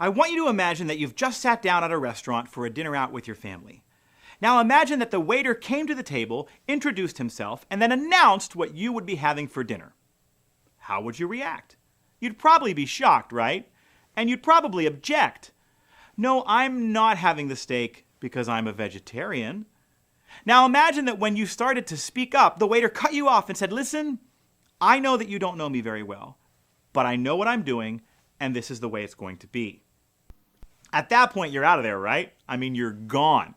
I want you to imagine that you've just sat down at a restaurant for a dinner out with your family. Now imagine that the waiter came to the table, introduced himself, and then announced what you would be having for dinner. How would you react? You'd probably be shocked, right? And you'd probably object. No, I'm not having the steak because I'm a vegetarian. Now imagine that when you started to speak up, the waiter cut you off and said, listen, I know that you don't know me very well, but I know what I'm doing, and this is the way it's going to be. At that point, you're out of there, right? I mean, you're gone.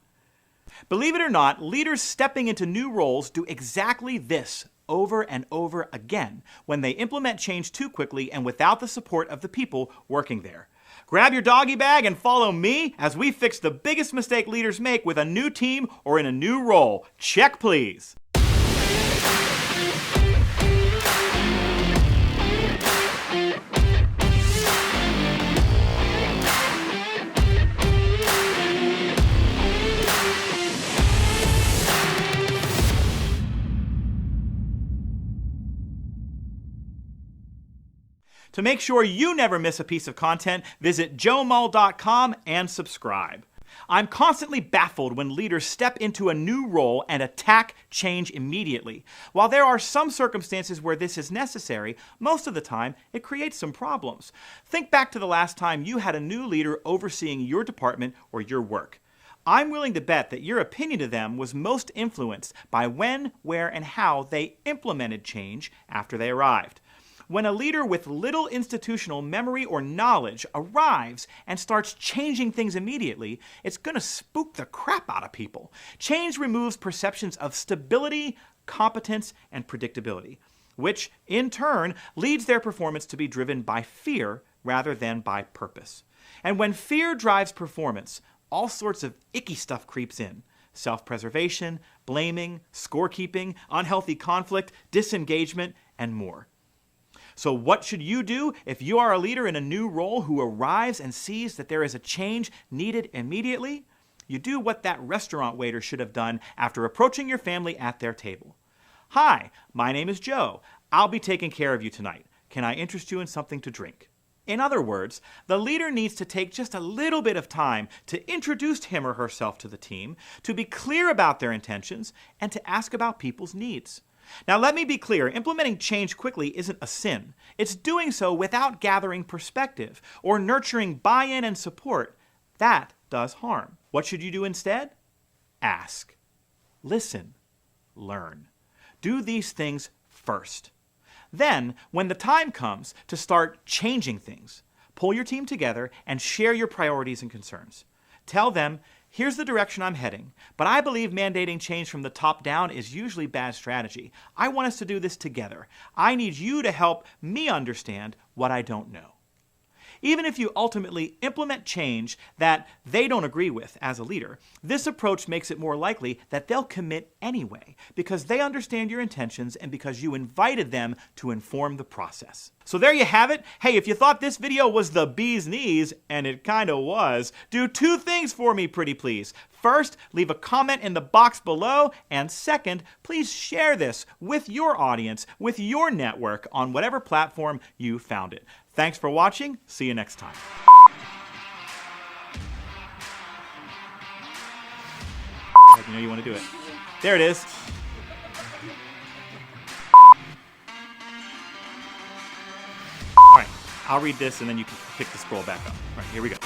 Believe it or not, leaders stepping into new roles do exactly this over and over again when they implement change too quickly and without the support of the people working there. Grab your doggy bag and follow me as we fix the biggest mistake leaders make with a new team or in a new role. Check, please. To make sure you never miss a piece of content, visit joemull.com and subscribe. I'm constantly baffled when leaders step into a new role and attack change immediately. While there are some circumstances where this is necessary, most of the time it creates some problems. Think back to the last time you had a new leader overseeing your department or your work. I'm willing to bet that your opinion of them was most influenced by when, where, and how they implemented change after they arrived. When a leader with little institutional memory or knowledge arrives and starts changing things immediately, it's going to spook the crap out of people. Change removes perceptions of stability, competence, and predictability, which in turn leads their performance to be driven by fear rather than by purpose. And when fear drives performance, all sorts of icky stuff creeps in. Self-preservation, blaming, scorekeeping, unhealthy conflict, disengagement, and more. So what should you do if you are a leader in a new role who arrives and sees that there is a change needed immediately? You do what that restaurant waiter should have done after approaching your family at their table. Hi, my name is Joe. I'll be taking care of you tonight. Can I interest you in something to drink? In other words, the leader needs to take just a little bit of time to introduce him or herself to the team, to be clear about their intentions, and to ask about people's needs. Now let me be clear, implementing change quickly isn't a sin. It's doing so without gathering perspective or nurturing buy-in and support. That does harm. What should you do instead? Ask, listen, learn. Do these things first. Then, when the time comes to start changing things, pull your team together and share your priorities and concerns. Tell them, here's the direction I'm heading, but I believe mandating change from the top down is usually bad strategy. I want us to do this together. I need you to help me understand what I don't know. Even if you ultimately implement change that they don't agree with as a leader, this approach makes it more likely that they'll commit anyway because they understand your intentions and because you invited them to inform the process. So there you have it. Hey, if you thought this video was the bee's knees, and it kind of was, do two things for me, pretty please. First, leave a comment in the box below, and second, please share this with your audience, with your network, on whatever platform you found it. Thanks for watching. See you next time. You know you want to do it. There it is. All right, I'll read this and then you can pick the scroll back up. All right, here we go.